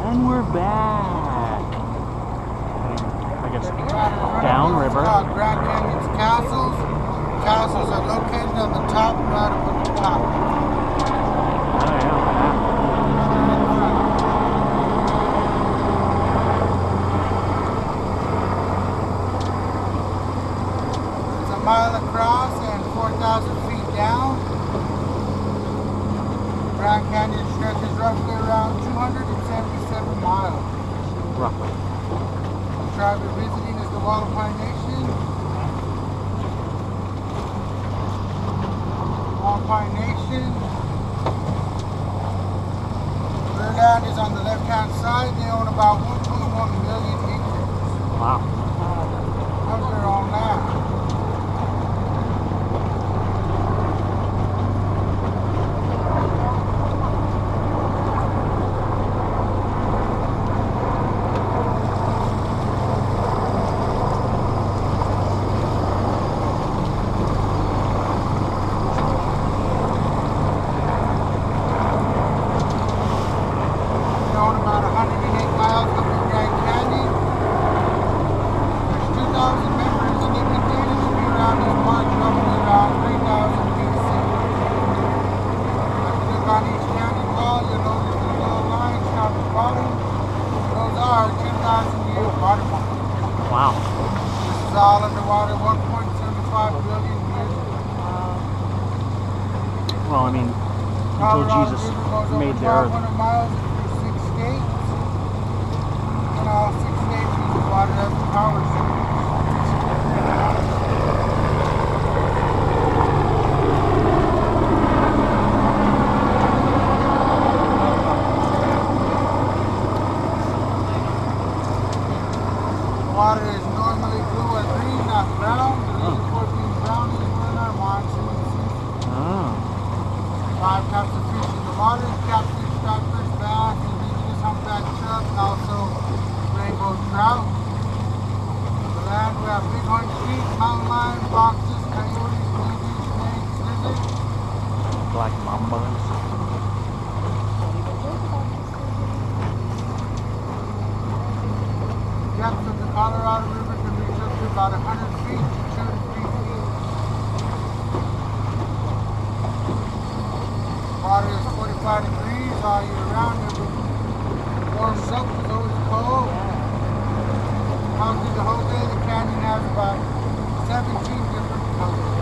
And we're back. I guess downriver. Grand Canyon's castles. Castles are located on the top, right up at the top. Oh yeah. It's a mile across and 4,000 feet down. Grand Canyon stretches roughly around 277 miles. Roughly. The tribe we're visiting is the Wallapai Nation. Wallapai Nation. Their land is on the left-hand side. They own about 1.1 million acres. Wow. Of their own land. Wow. This is all underwater, 1.75 billion years. Well, I mean, until Jesus made the earth. 1,200 miles through 6 states. And all 6 states use water as a power source. Water is normally blue or green, not brown. The reason for it being brown is we're in our monsoon season. Oh. 5 types of fish in the water: catfish, stockfish, bass, indigenous humpback chub, and also rainbow trout. On the land we have bighorn sheep, mountain lion, foxes, coyotes, bluegill, snakes, lizards. Black mambas. Depth of the Colorado River can reach up to about 100 feet to 2 to 3 feet. Water is 45 degrees all year round. Never warms up, it's always cold. All through the whole day, the canyon has about 17 different colors.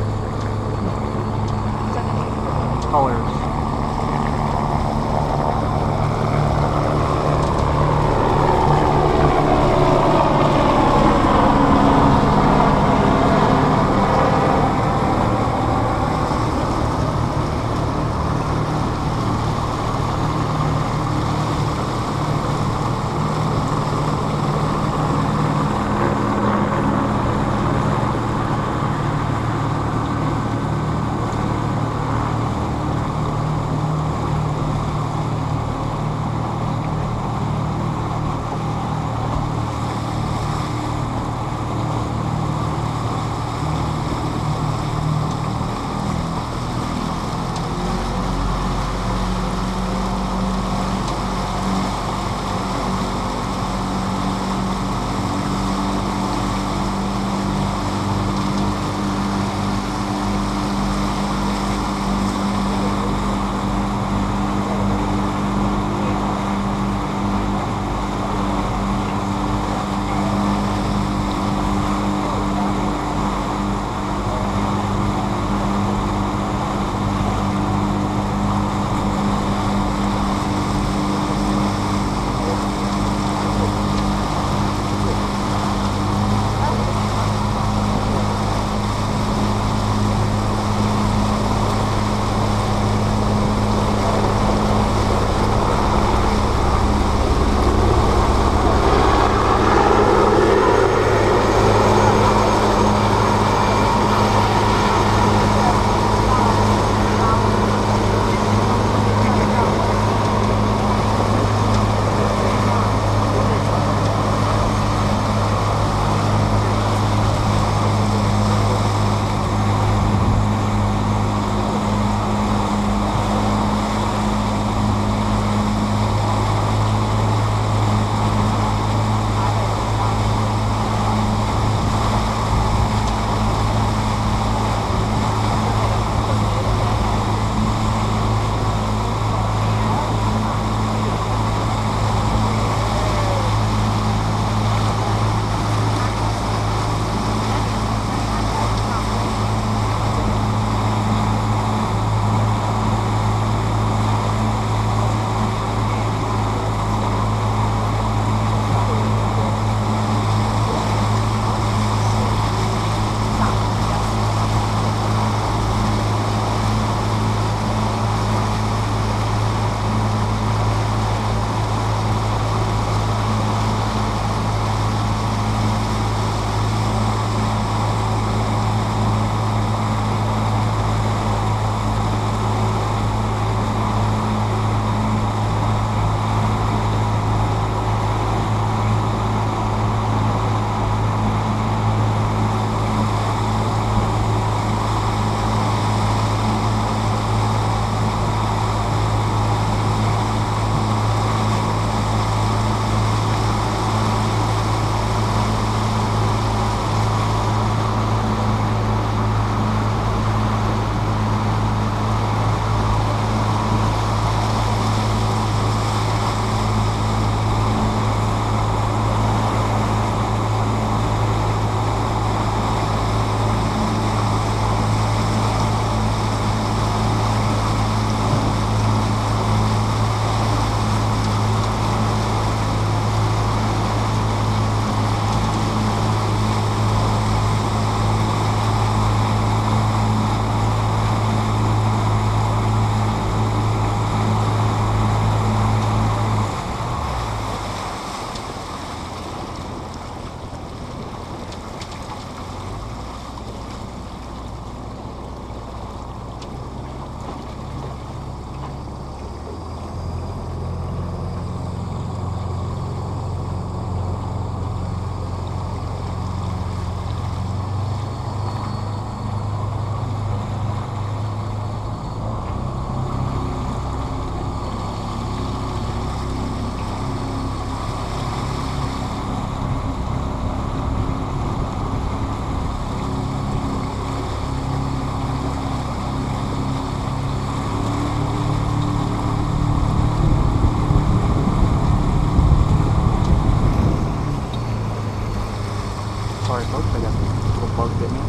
hit me.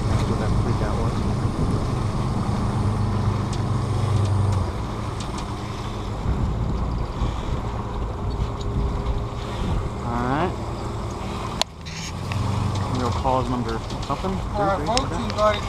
That's what that freak out was. Alright. We'll pause number something. Alright, folks, you got it.